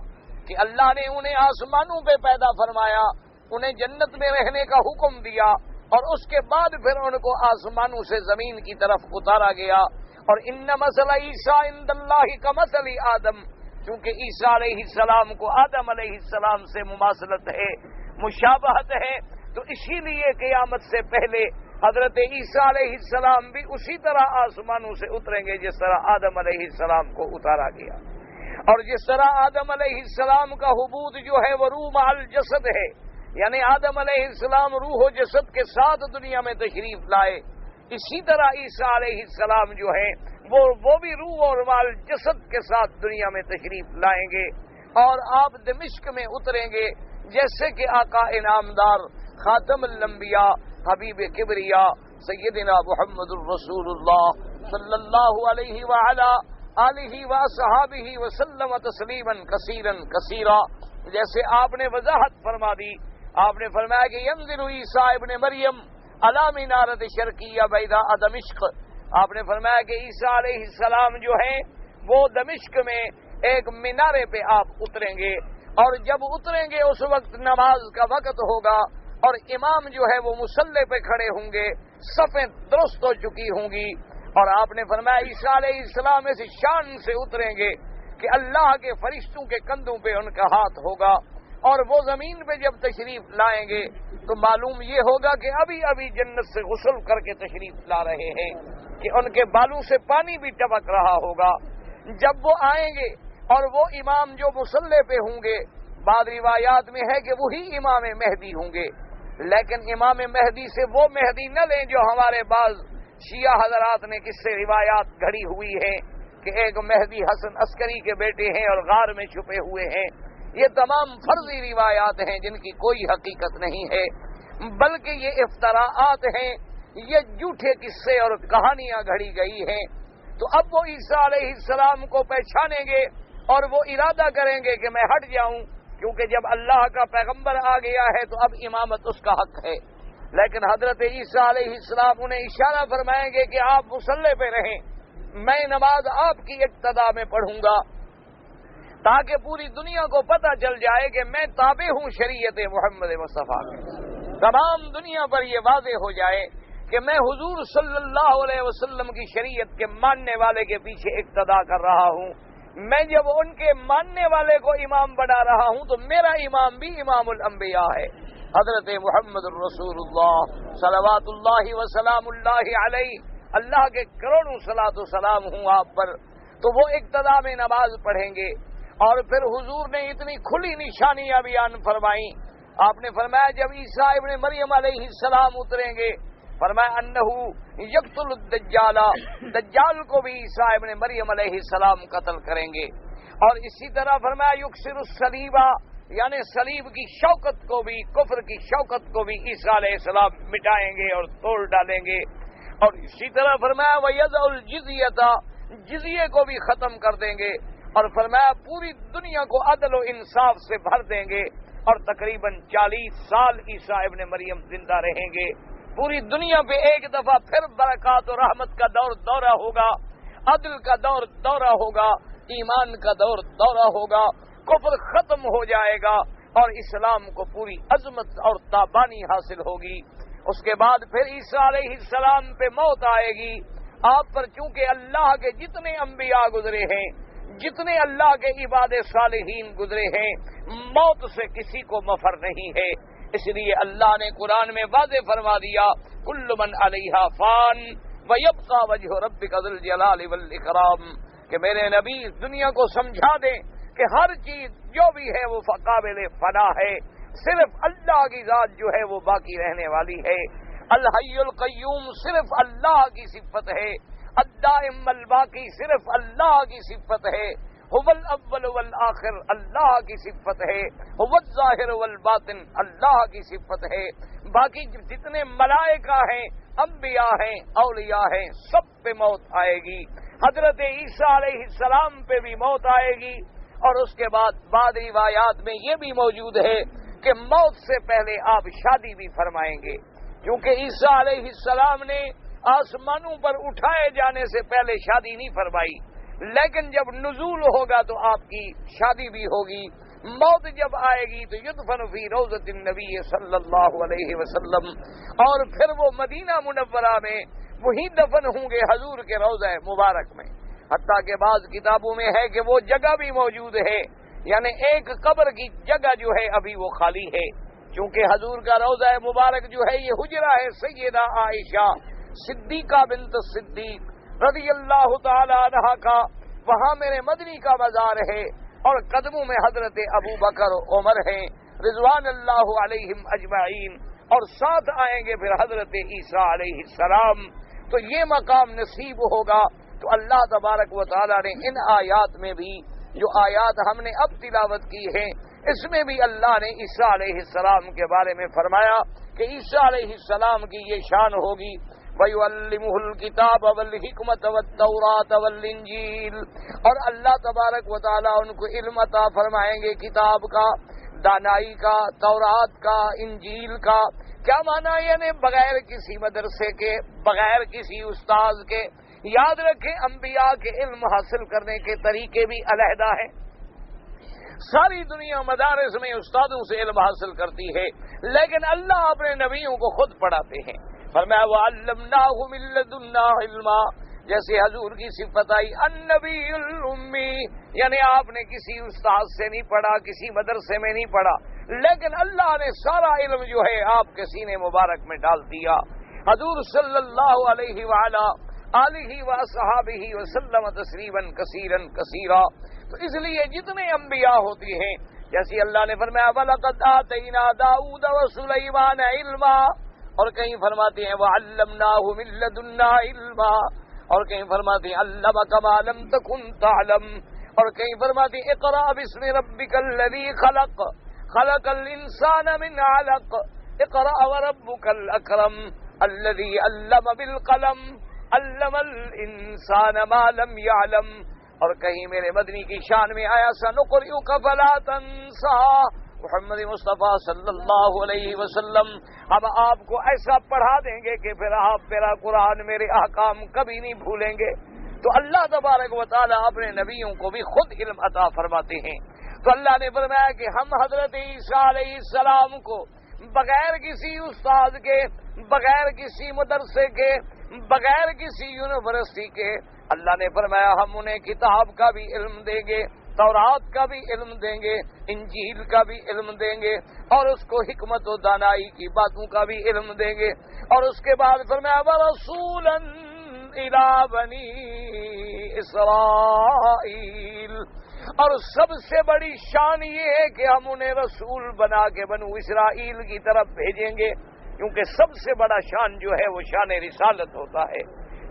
کہ اللہ نے انہیں آسمانوں پہ پیدا فرمایا، انہیں جنت میں رہنے کا حکم دیا، اور اس کے بعد پھر ان کو آسمانوں سے زمین کی طرف اتارا گیا. اور ان مثل عیسیٰ عند اللہ کمثل آدم، چونکہ عیسیٰ علیہ السلام کو آدم علیہ السلام سے مماثلت ہے، مشابہت ہے، تو اسی لیے قیامت سے پہلے حضرت عیسیٰ علیہ السلام بھی اسی طرح آسمانوں سے اتریں گے جس طرح آدم علیہ السلام کو اتارا گیا، اور جس طرح آدم علیہ السلام کا حبوط جو ہے وہ روح مع الجسد ہے، یعنی آدم علیہ السلام روح و جسد کے ساتھ دنیا میں تشریف لائے، اسی طرح عیسیٰ علیہ السلام جو ہیں وہ بھی روح اور مع الجسد کے ساتھ دنیا میں تشریف لائیں گے، اور آپ دمشق میں اتریں گے جیسے کہ آقا انعامدار خاتم الانبیاء حبیب کبریا سیدنا محمد الرسول اللہ صلی اللہ علیہ وعلا آلہ وصحابہ وسلم تسلیما کثیرا کثیرا، جیسے آپ نے وضاحت فرما دی، آپ نے فرمایا کہ ینزل عیسیٰ ابن مریم علی منارۃ شرقیہ بیضاء دمشق، آپ نے فرمایا کہ عیسیٰ علیہ السلام جو ہیں وہ دمشق میں ایک مینارے پہ آپ اتریں گے، اور جب اتریں گے اس وقت نماز کا وقت ہوگا، اور امام جو ہے وہ مصلی پہ کھڑے ہوں گے، صفیں درست ہو چکی ہوں گی، اور آپ نے فرمایا عیسیٰ علیہ السلام ایسی شان سے اتریں گے کہ اللہ کے فرشتوں کے کندھوں پہ ان کا ہاتھ ہوگا، اور وہ زمین پہ جب تشریف لائیں گے تو معلوم یہ ہوگا کہ ابھی ابھی جنت سے غسل کر کے تشریف لا رہے ہیں، کہ ان کے بالوں سے پانی بھی ٹپک رہا ہوگا۔ جب وہ آئیں گے اور وہ امام جو مصلی پہ ہوں گے، بعض روایات میں ہے کہ وہی امام مہدی ہوں گے، لیکن امام مہدی سے وہ مہدی نہ لیں جو ہمارے بعض شیعہ حضرات نے کس سے روایات گھڑی ہوئی ہیں کہ ایک مہدی حسن عسکری کے بیٹے ہیں اور غار میں چھپے ہوئے ہیں۔ یہ تمام فرضی روایات ہیں جن کی کوئی حقیقت نہیں ہے، بلکہ یہ افتراءات ہیں، یہ جھوٹے قصے اور کہانیاں گھڑی گئی ہیں۔ تو اب وہ عیسیٰ علیہ السلام کو پہچانیں گے اور وہ ارادہ کریں گے کہ میں ہٹ جاؤں، کیونکہ جب اللہ کا پیغمبر آ گیا ہے تو اب امامت اس کا حق ہے۔ لیکن حضرت عیسیٰ علیہ السلام انہیں اشارہ فرمائیں گے کہ آپ مصلی پہ رہیں، میں نماز آپ کی اقتدا میں پڑھوں گا، تاکہ پوری دنیا کو پتہ چل جائے کہ میں تابع ہوں شریعت محمد مصطفیٰ کے، تمام دنیا پر یہ واضح ہو جائے کہ میں حضور صلی اللہ علیہ وسلم کی شریعت کے ماننے والے کے پیچھے اقتدا کر رہا ہوں۔ میں جب ان کے ماننے والے کو امام بنا رہا ہوں تو میرا امام بھی امام الانبیاء ہے، حضرت محمد الرسول اللہ صلوات اللہ وسلام اللہ علیہ، اللہ کے کروڑوں صلاۃ و سلام ہوں آپ پر۔ تو وہ اقتدا میں نماز پڑھیں گے، اور پھر حضور نے اتنی کھلی نشانیاں بیان فرمائیں۔ آپ نے فرمایا جب عیسیٰ ابن مریم علیہ السلام اتریں گے، فرمایا انہو یقتل الدجال، دجال کو بھی عیسیٰ ابن مریم علیہ السلام قتل کریں گے، اور اسی طرح فرمایا یکسر الصلیبہ، یعنی صلیب کی شوکت کو بھی، کفر کی شوکت کو بھی عیسیٰ علیہ السلام مٹائیں گے اور توڑ ڈالیں گے، اور اسی طرح فرمایا وَيَضَعُ الْجِزْيَةَ، جزیے کو بھی ختم کر دیں گے، اور فرمایا پوری دنیا کو عدل و انصاف سے بھر دیں گے، اور تقریباً 40 سال عیسیٰ ابن مریم زندہ رہیں گے۔ پوری دنیا پہ ایک دفعہ پھر برکات و رحمت کا دورہ ہوگا، عدل کا دورہ ہوگا، ایمان کا دورہ ہوگا، کفر ختم ہو جائے گا، اور اسلام کو پوری عظمت اور تابانی حاصل ہوگی۔ اس کے بعد پھر عیسیٰ علیہ السلام پہ موت آئے گی آپ پر، چونکہ اللہ کے جتنے انبیاء گزرے ہیں، جتنے اللہ کے عباد صالحین گزرے ہیں، موت سے کسی کو مفر نہیں ہے۔ اس لیے اللہ نے قرآن میں واضح فرما دیا کل من علیہا فان ویبقى وجہ ربک ذو الجلال والاکرام، کہ میرے نبی اس دنیا کو سمجھا دیں کہ ہر چیز جو بھی ہے وہ قابل فنا ہے، صرف اللہ کی ذات جو ہے وہ باقی رہنے والی ہے۔ الحی القیوم صرف اللہ کی صفت ہے، الدائم الباقی صرف اللہ کی صفت ہے، هو الاول والآخر اللہ کی صفت ہے، هو الظاہر والباطن اللہ کی صفت ہے۔ باقی جتنے ملائکہ ہیں، انبیاء ہیں، اولیاء ہیں، سب پہ موت آئے گی۔ حضرت عیسیٰ علیہ السلام پہ بھی موت آئے گی، اور اس کے بعد روایات میں یہ بھی موجود ہے کہ موت سے پہلے آپ شادی بھی فرمائیں گے، کیونکہ عیسیٰ علیہ السلام نے آسمانوں پر اٹھائے جانے سے پہلے شادی نہیں فرمائی، لیکن جب نزول ہوگا تو آپ کی شادی بھی ہوگی۔ موت جب آئے گی تو یدفن فی روضۃ النبی صلی اللہ علیہ وسلم، اور پھر وہ مدینہ منورہ میں وہی دفن ہوں گے حضور کے روضہ مبارک میں۔ حتیٰ کہ بعض کتابوں میں ہے کہ وہ جگہ بھی موجود ہے، یعنی ایک قبر کی جگہ جو ہے ابھی وہ خالی ہے، چونکہ حضور کا روضہ مبارک جو ہے یہ حجرہ ہے سیدہ عائشہ صدیقہ بنت صدیق رضی اللہ تعالی عنہا کا، وہاں میرے مدنی کا مزار ہے، اور قدموں میں حضرت ابو بکر عمر ہیں رضوان اللہ علیہم اجمعین، اور ساتھ آئیں گے پھر حضرت عیسیٰ علیہ السلام۔ تو یہ مقام نصیب ہوگا۔ تو اللہ تبارک و تعالی نے ان آیات میں بھی، جو آیات ہم نے اب تلاوت کی ہیں، اس میں بھی اللہ نے عیسیٰ علیہ السلام کے بارے میں فرمایا کہ عیسیٰ علیہ السلام کی یہ شان ہوگی، وَيُعَلِّمُهُ الْكِتَابَ وَالْحِكْمَةَ وَالتَّوْرَاةَ وَالْإِنْجِيلَ، اور اللہ تبارک و تعالی ان کو علم عطا فرمائیں گے کتاب کا، دانائی کا، تورات کا، انجیل کا۔ کیا معنی؟ یعنی بغیر کسی مدرسے کے، بغیر کسی استاذ کے۔ یاد رکھیں انبیاء کے علم حاصل کرنے کے طریقے بھی علیحدہ ہیں۔ ساری دنیا مدارس میں استادوں سے علم حاصل کرتی ہے، لیکن اللہ اپنے نبیوں کو خود پڑھاتے ہیں۔ فرمایا وَعَلَّمْنَاهُ مِن لَّدُنَّا عِلْمًا، جیسے حضور کی صفت آئی النبی الامی، یعنی آپ نے کسی استاد سے نہیں پڑھا، کسی مدرسے میں نہیں پڑھا، لیکن اللہ نے سارا علم جو ہے آپ کے سینے مبارک میں ڈال دیا۔ حضور صلی اللہ علیہ وآلہ آلہ وصحابہ وسلم تسلیما کثیرا کثیرا۔ تو اس لیے جتنے انبیاء ہوتی ہیں، جیسے اللہ نے فرمایا وَلَقَدْ آتَيْنَا دَاوُودَ وَسُلَيْمَانَ عِلْمًا، اور کہیں فرماتے ہیں وَعَلَّمْنَاهُ مِن لَّدُنَّا عِلْمًا، اور کہیں فرماتے ہیں عَلَّمَكَ مَا لَمْ تَكُن تَعْلَمْ، اور کہیں فرماتے ہیں اقرأ بِاسْمِ رَبِّكَ الَّذِي خَلَقَ خَلَقَ الْإِنسَانَ مِنْ عَلَقٍ اقرأ وَرَبُّكَ الْأَكْرَمُ الَّذِي عَلَّمَ بِالْقَلَمِ عَلَّمَ الْإِنسَانَ مَا لَمْ يَعْلَمْ، اور کہیں میرے مدنی کی شان میں آیا سَنُقْرِئُكَ فَلَا تَنسَىٰ، محمد مصطفیٰ صلی اللہ علیہ وسلم، ہم آپ کو ایسا پڑھا دیں گے کہ پھر آپ میرا قرآن، میرے احکام کبھی نہیں بھولیں گے۔ تو اللہ تبارک و تعالیٰ اپنے نبیوں کو بھی خود علم عطا فرماتے ہیں۔ تو اللہ نے فرمایا کہ ہم حضرت عیسیٰ علیہ السلام کو بغیر کسی استاد کے، بغیر کسی مدرسے کے، بغیر کسی یونیورسٹی کے، اللہ نے فرمایا ہم انہیں کتاب کا بھی علم دیں گے، تورات کا بھی علم دیں گے، انجیل کا بھی علم دیں گے، اور اس کو حکمت و دانائی کی باتوں کا بھی علم دیں گے۔ اور اس کے بعد فرمایا وَرَسُولًا إِلَىٰ بَنِي إِسْرَائِيلَ، اور سب سے بڑی شان یہ ہے کہ ہم انہیں رسول بنا کے بنو اسرائیل کی طرف بھیجیں گے، کیونکہ سب سے بڑا شان جو ہے وہ شان رسالت ہوتا ہے۔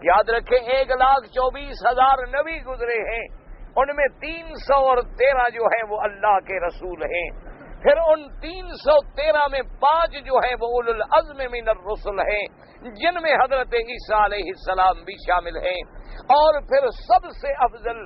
یاد رکھیں 1,24,000 نبی گزرے ہیں، ان میں 313 جو ہیں وہ اللہ کے رسول ہیں، پھر ان 313 میں 5 جو ہیں وہ اولو العزم من الرسل ہیں، جن میں حضرت عیسیٰ علیہ السلام بھی شامل ہیں، اور پھر سب سے افضل،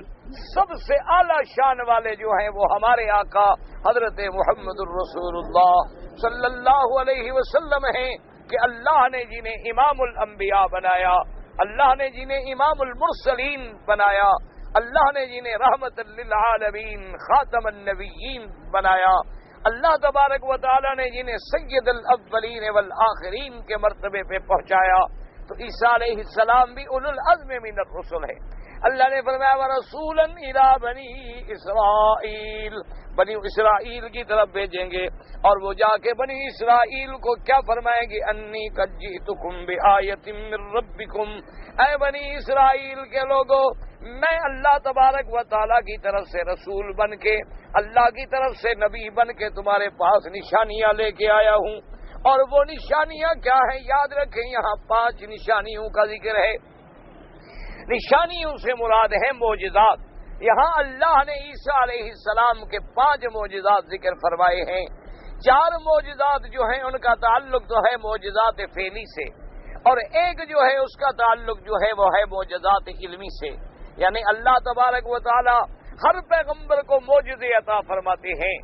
سب سے اعلیٰ شان والے جو ہیں وہ ہمارے آقا حضرت محمد الرسول اللہ صلی اللہ علیہ وسلم ہیں، کہ اللہ نے جنہیں امام الانبیاء بنایا، اللہ نے جنہیں امام المرسلین بنایا، اللہ نے جنہیں رحمت للعالمین خاتم النبیین بنایا، اللہ تبارک و تعالی نے جنہیں سید الاولین والآخرین کے مرتبے پہ پہنچایا۔ تو عیسیٰ علیہ السلام بھی اولو العزم من الرسل ہے۔ اللہ نے فرمایا وَرَسُولًا إِلَىٰ بَنِي إِسْرَائِيلَ، بنی اسرائیل کی طرف بھیجیں گے، اور وہ جا کے بنی اسرائیل کو کیا فرمائیں گے انی قد جئتکم بآیۃ من ربکم، اے بنی اسرائیل کے لوگوں، میں اللہ تبارک و تعالیٰ کی طرف سے رسول بن کے، اللہ کی طرف سے نبی بن کے تمہارے پاس نشانیاں لے کے آیا ہوں۔ اور وہ نشانیاں کیا ہیں؟ یاد رکھیں یہاں 5 نشانیوں کا ذکر ہے۔ نشانیوں سے مراد ہے معجزات۔ یہاں اللہ نے عیسیٰ علیہ السلام کے 5 معجزات ذکر فرمائے ہیں۔ 4 معجزات جو ہیں ان کا تعلق تو ہے معجزات فعلی سے، اور ایک جو ہے اس کا تعلق جو ہے وہ ہے معجزات علمی سے، یعنی اللہ تبارک و تعالی ہر پیغمبر کو معجزے عطا فرماتے ہیں۔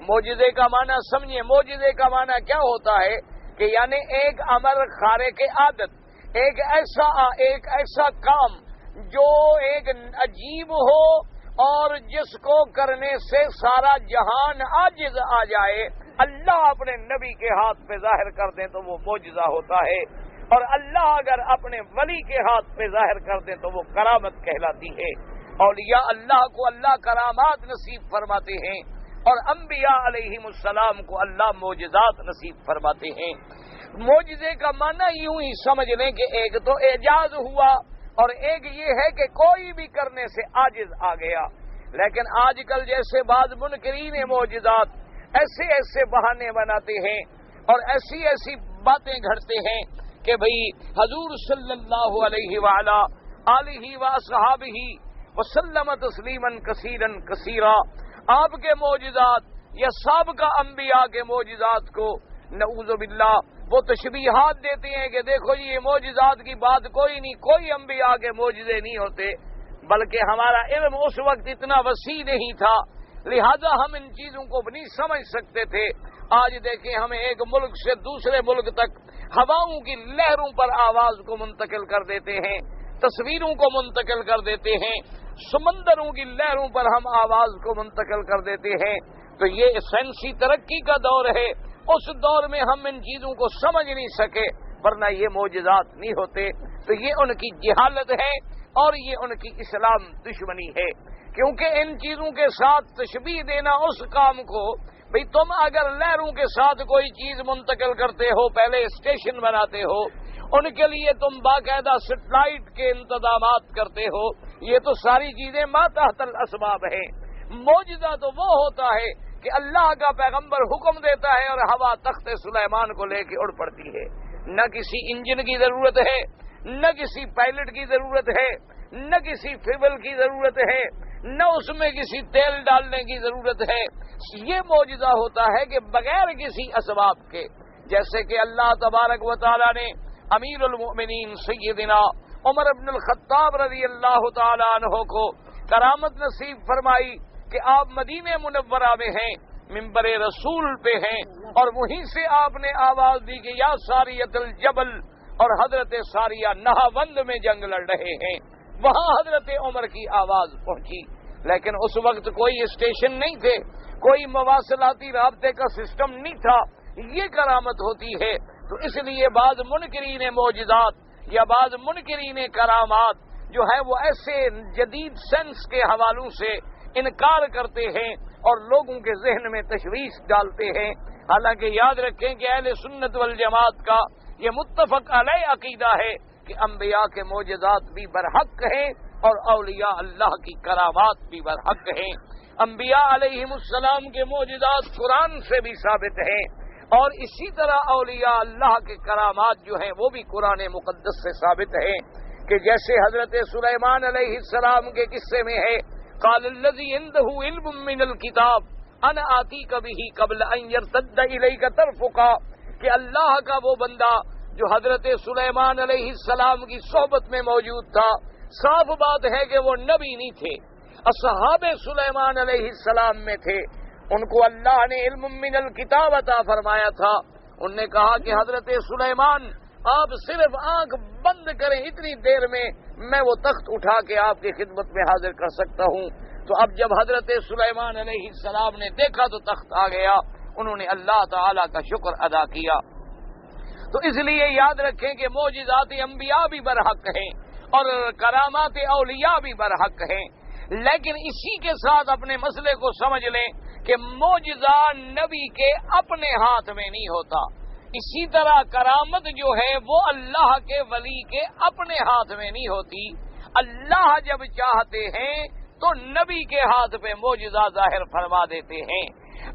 معجزے کا معنی سمجھیں، معجزے کا معنی کیا ہوتا ہے کہ یعنی ایک امر خارق عادت، ایک ایسا کام جو ایک عجیب ہو اور جس کو کرنے سے سارا جہان عاجز آ جائے، اللہ اپنے نبی کے ہاتھ پہ ظاہر کر دیں تو وہ معجزہ ہوتا ہے، اور اللہ اگر اپنے ولی کے ہاتھ پہ ظاہر کر دیں تو وہ کرامت کہلاتی ہے۔ اولیاء اللہ کو اللہ کرامات نصیب فرماتے ہیں، اور انبیاء علیہم السلام کو اللہ معجزات نصیب فرماتے ہیں۔ معجزے کا معنی یوں ہی سمجھ لیں کہ ایک تو اعجاز ہوا اور ایک یہ ہے کہ کوئی بھی کرنے سے عاجز آ گیا۔ لیکن آج کل جیسے بعض منکرین معجزات ایسے ایسے بہانے بناتے ہیں اور ایسی ایسی باتیں گھڑتے ہیں کہ بھئی حضور صلی اللہ علیہ وعلا آلہ واصحابہ وسلم تسلیما کثیرا کثیرا، آپ کے معجزات یا سابقہ انبیاء کے معجزات کو نعوذ باللہ وہ تشبیہات دیتے ہیں کہ دیکھو جی یہ معجزات کی بات کوئی نہیں، کوئی انبیاء کے معجزے نہیں ہوتے، بلکہ ہمارا علم اس وقت اتنا وسیع نہیں تھا، لہذا ہم ان چیزوں کو نہیں سمجھ سکتے تھے۔ آج دیکھیں ہمیں ایک ملک سے دوسرے ملک تک ہواؤں کی لہروں پر آواز کو منتقل کر دیتے ہیں، تصویروں کو منتقل کر دیتے ہیں، سمندروں کی لہروں پر ہم آواز کو منتقل کر دیتے ہیں۔ تو یہ سائنسی ترقی کا دور ہے، اس دور میں ہم ان چیزوں کو سمجھ نہیں سکے، ورنہ یہ معجزات نہیں ہوتے۔ تو یہ ان کی جہالت ہے اور یہ ان کی اسلام دشمنی ہے، کیونکہ ان چیزوں کے ساتھ تشبیہ دینا اس کام کو، بھئی تم اگر لہروں کے ساتھ کوئی چیز منتقل کرتے ہو، پہلے اسٹیشن بناتے ہو، ان کے لیے تم باقاعدہ سیٹلائٹ کے انتظامات کرتے ہو، یہ تو ساری چیزیں ما تحت الاسباب ہیں۔ معجزہ تو وہ ہوتا ہے کہ اللہ کا پیغمبر حکم دیتا ہے اور ہوا تخت سلیمان کو لے کے اڑ پڑتی ہے، نہ کسی انجن کی ضرورت ہے، نہ کسی پائلٹ کی ضرورت ہے، نہ کسی فیول کی ضرورت ہے، نہ اس میں کسی تیل ڈالنے کی ضرورت ہے۔ یہ معجزہ ہوتا ہے کہ بغیر کسی اسباب کے، جیسے کہ اللہ تبارک و تعالی نے امیر المؤمنین سیدنا عمر بن الخطاب رضی اللہ تعالی عنہ کو کرامت نصیب فرمائی کہ آپ مدینہ منورہ میں ہیں، منبر رسول پہ ہیں، اور وہیں سے آپ نے آواز دی کہ یا ساریۃ الجبل، اور حضرت ساریہ نہاوند میں جنگ لڑ رہے ہیں، وہاں حضرت عمر کی آواز پہنچی۔ لیکن اس وقت کوئی اسٹیشن نہیں تھے، کوئی مواصلاتی رابطے کا سسٹم نہیں تھا، یہ کرامت ہوتی ہے۔ تو اس لیے بعض منکرین معجزات یا بعض منکرین کرامات جو ہے وہ ایسے جدید سائنس کے حوالوں سے انکار کرتے ہیں اور لوگوں کے ذہن میں تشویش ڈالتے ہیں۔ حالانکہ یاد رکھیں کہ اہل سنت والجماعت کا یہ متفق علیہ عقیدہ ہے کہ انبیاء کے معجزات بھی برحق ہیں اور اولیاء اللہ کی کرامات بھی برحق ہیں۔ انبیاء علیہم السلام کے معجزات قرآن سے بھی ثابت ہیں، اور اسی طرح اولیاء اللہ کے کرامات جو ہیں وہ بھی قرآن مقدس سے ثابت ہیں، کہ جیسے حضرت سلیمان علیہ السلام کے قصے میں ہے قال الذی عنده علم من الکتاب انا آتیک بہ قبل ان یرتد الیک طرفک، کہ اللہ کا وہ بندہ جو حضرت سلیمان علیہ السلام کی صحبت میں موجود تھا، صاف بات ہے کہ وہ نبی نہیں تھے، اصحاب سلیمان علیہ السلام میں تھے، ان کو اللہ نے علم من الکتاب عطا فرمایا تھا۔ انہوں نے کہا کہ حضرت سلیمان آپ صرف آنکھ بند کریں، اتنی دیر میں وہ تخت اٹھا کے آپ کی خدمت میں حاضر کر سکتا ہوں۔ تو اب جب حضرت سلیمان علیہ السلام نے دیکھا تو تخت آ گیا، انہوں نے اللہ تعالی کا شکر ادا کیا۔ تو اس لیے یاد رکھیں کہ معجزات انبیاء بھی برحق ہیں اور کرامات اولیاء بھی برحق ہیں، لیکن اسی کے ساتھ اپنے مسئلے کو سمجھ لیں کہ معجزہ نبی کے اپنے ہاتھ میں نہیں ہوتا، اسی طرح کرامت جو ہے وہ اللہ کے ولی کے اپنے ہاتھ میں نہیں ہوتی۔ اللہ جب چاہتے ہیں تو نبی کے ہاتھ پہ معجزہ ظاہر فرما دیتے ہیں،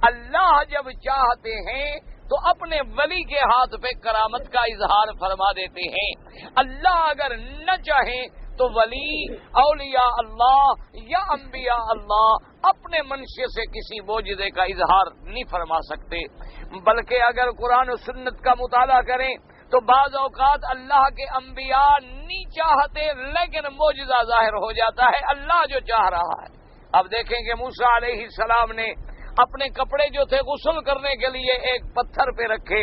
اللہ جب چاہتے ہیں تو اپنے ولی کے ہاتھ پہ کرامت کا اظہار فرما دیتے ہیں۔ اللہ اگر نہ چاہیں تو ولی، اولیاء اللہ یا انبیاء اللہ اپنے منشے سے کسی معجزے کا اظہار نہیں فرما سکتے، بلکہ اگر قرآن و سنت کا مطالعہ کریں تو بعض اوقات اللہ کے انبیاء نہیں چاہتے لیکن معجزہ ظاہر ہو جاتا ہے، اللہ جو چاہ رہا ہے۔ اب دیکھیں کہ موسیٰ علیہ السلام نے اپنے کپڑے جو تھے غسل کرنے کے لیے ایک پتھر پہ رکھے،